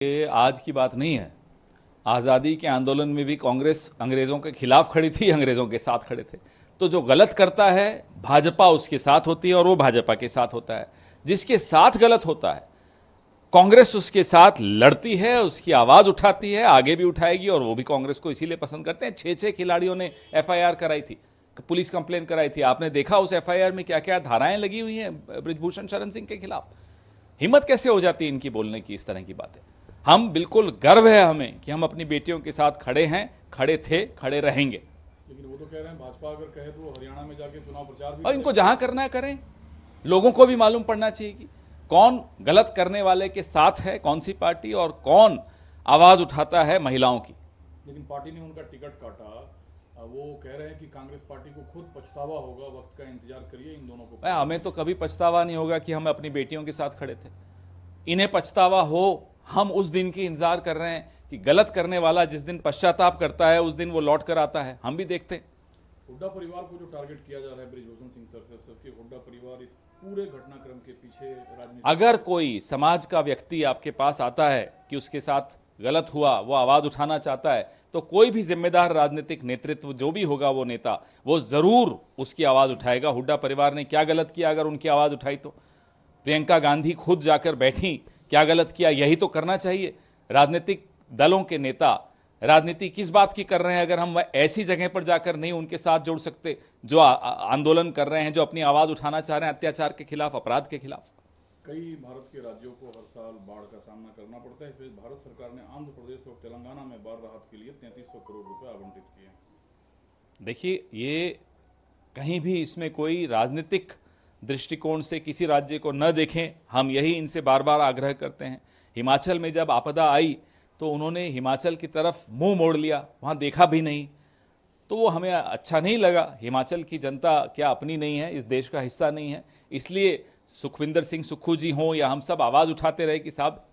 ये आज की बात नहीं है। आज़ादी के आंदोलन में भी कांग्रेस अंग्रेज़ों के खिलाफ खड़ी थी, अंग्रेज़ों के साथ खड़े थे। तो जो गलत करता है भाजपा उसके साथ होती है और वो भाजपा के साथ होता है। जिसके साथ गलत होता है कांग्रेस उसके साथ लड़ती है, उसकी आवाज उठाती है, आगे भी उठाएगी। और वो भी कांग्रेस को इसीलिए पसंद करते हैं। 6 खिलाड़ियों ने एफआईआर कराई थी, पुलिस कंप्लेन कराई थी। आपने देखा उस एफआईआर में क्या क्या धाराएं लगी हुई हैं बृजभूषण शरण सिंह के खिलाफ। हिम्मत कैसे हो जाती है इनकी बोलने की इस तरह की बातें। हम बिल्कुल गर्व है हमें कि हम अपनी बेटियों के साथ खड़े हैं, खड़े थे, खड़े रहेंगे। लेकिन वो तो कह रहे हैं भाजपा अगर कहे तो वो हरियाणा में जाके चुनाव प्रचार भी और इनको जहां करना है करें। लोगों को भी मालूम पड़ना चाहिए कि कौन गलत करने वाले के साथ है, कौन सी पार्टी, और कौन आवाज उठाता है महिलाओं की। लेकिन पार्टी ने उनका टिकट काटा। वो कह रहे हैं कि कांग्रेस पार्टी को खुद पछतावा होगा, वक्त का इंतजार करिए इन दोनों को। हमें तो कभी पछतावा नहीं होगा कि हम अपनी बेटियों के साथ खड़े थे। इन्हें पछतावा हो, हम उस दिन की इंतजार कर रहे हैं कि गलत करने वाला जिस दिन पश्चाताप करता है उस दिन वो लौट कर आता है। हम भी देखते हैं। हुड्डा परिवार को जो टारगेट किया जा रहा है बृजभूषण सिंह तरफ से, हुड्डा परिवार इस पूरे घटनाक्रम के पीछे राजनीति। अगर कोई समाज का व्यक्ति आपके पास आता है कि उसके साथ गलत हुआ, वो आवाज उठाना चाहता है, तो कोई भी जिम्मेदार राजनीतिक नेतृत्व जो भी होगा, वो नेता, वो जरूर उसकी आवाज उठाएगा। हुड्डा परिवार ने क्या गलत किया अगर उनकी आवाज उठाई तो? प्रियंका गांधी खुद जाकर बैठी, क्या गलत किया? यही तो करना चाहिए। राजनीतिक दलों के नेता राजनीति किस बात की कर रहे हैं अगर हम ऐसी जगह पर जाकर नहीं उनके साथ जोड़ सकते जो आंदोलन कर रहे हैं, जो अपनी आवाज उठाना चाह रहे हैं अत्याचार के खिलाफ, अपराध के खिलाफ। कई भारत के राज्यों को हर साल बाढ़ का सामना करना पड़ता है। इसमें भारत सरकार ने आंध्र प्रदेश और तेलंगाना में बाढ़ राहत के लिए 3300 करोड़ रुपए आवंटित किए। देखिए, ये कहीं भी इसमें कोई राजनीतिक दृष्टिकोण से किसी राज्य को न देखें। हम यही इनसे बार बार आग्रह करते हैं। हिमाचल में जब आपदा आई तो उन्होंने हिमाचल की तरफ मुंह मोड़ लिया, वहां देखा भी नहीं, तो वो हमें अच्छा नहीं लगा। हिमाचल की जनता क्या अपनी नहीं है, इस देश का हिस्सा नहीं है? इसलिए सुखविंदर सिंह सुक्खू जी हों या हम सब आवाज उठाते रहे कि साहब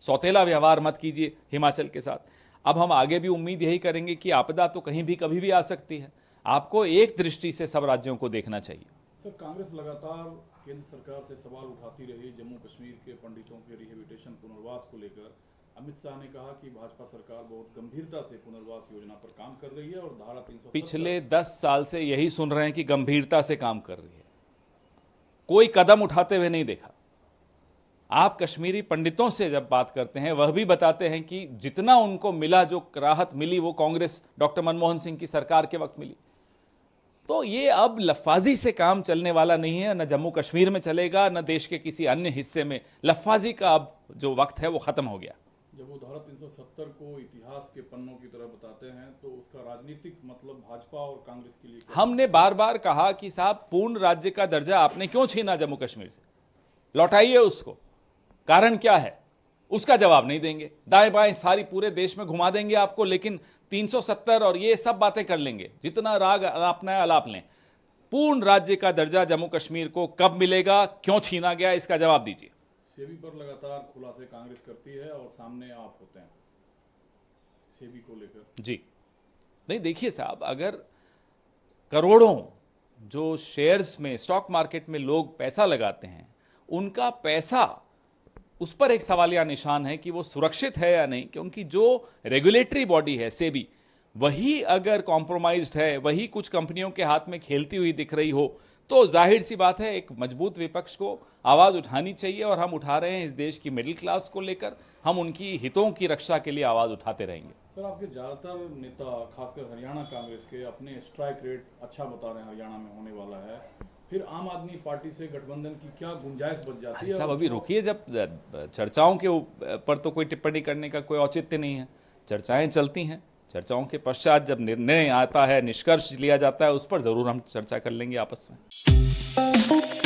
सौतेला व्यवहार मत कीजिए हिमाचल के साथ। अब हम आगे भी उम्मीद यही करेंगे कि आपदा तो कहीं भी कभी भी आ सकती है। आपको एक दृष्टि से सब राज्यों को देखना चाहिए। सर, कांग्रेस लगातार केंद्र सरकार से सवाल उठाती रही जम्मू कश्मीर के पंडितों के रिहेबिलिटेशन पुनर्वास को लेकर। अमित शाह ने कहा कि भाजपा सरकार बहुत गंभीरता से पुनर्वास योजना पर काम कर रही है और धारा 370 पिछले 10 साल से यही सुन रहे हैं कि गंभीरता से काम कर रही है। कोई कदम उठाते हुए नहीं देखा। आप कश्मीरी पंडितों से जब बात करते हैं, वह भी बताते हैं कि जितना उनको मिला, जो राहत मिली, वो कांग्रेस डॉक्टर मनमोहन सिंह की सरकार के वक्त मिली। तो ये अब लफ्फाजी से काम चलने वाला नहीं है। न जम्मू कश्मीर में चलेगा, न देश के किसी अन्य हिस्से में। लफ्फाजी का अब जो वक्त है वो खत्म हो गया। जब वो धारा 370 को इतिहास के पन्नों की तरह बताते हैं तो उसका राजनीतिक मतलब भाजपा और कांग्रेस के लिए क्या? हमने बार बार कहा कि साहब, पूर्ण राज्य का दर्जा आपने क्यों छीना जम्मू कश्मीर से? लौटाइए उसको। कारण क्या है उसका जवाब नहीं देंगे। दाएं बाएं सारी पूरे देश में घुमा देंगे आपको, लेकिन 370 और ये सब बातें कर लेंगे। जितना राग अलापना है अलाप लें। पूर्ण राज्य का दर्जा जम्मू कश्मीर को कब मिलेगा, क्यों छीना गया, इसका जवाब दीजिए। सेबी पर लगातार खुलासे कांग्रेस करती है और सामने आप होते हैं सेबी को लेकर। जी नहीं, देखिए साहब, अगर करोड़ों जो शेयर्स में, स्टॉक मार्केट में लोग पैसा लगाते हैं, उनका पैसा, उस पर एक सवालिया निशान है कि वो सुरक्षित है या नहीं। क्योंकि जो रेगुलेटरी बॉडी है सेबी, वही अगर कॉम्प्रोमाइज्ड है, वही कुछ कंपनियों के हाथ में खेलती हुई दिख रही हो, तो जाहिर सी बात है एक मजबूत विपक्ष को आवाज उठानी चाहिए। और हम उठा रहे हैं इस देश की मिडिल क्लास को लेकर। हम उनकी हितों की रक्षा के लिए आवाज उठाते रहेंगे। सर, आपके ज्यादातर नेता खासकर हरियाणा कांग्रेस के अपने स्ट्राइक रेट अच्छा बता रहे हैं, हरियाणा में होने वाला है। फिर आम आदमी पार्टी से गठबंधन की क्या गुंजाइश बच जाती है? साहब अभी रुकिए, जब चर्चाओं के ऊपर तो कोई टिप्पणी करने का कोई औचित्य नहीं है। चर्चाएं चलती हैं, चर्चाओं के पश्चात जब निर्णय आता है, निष्कर्ष लिया जाता है, उस पर जरूर हम चर्चा कर लेंगे आपस में।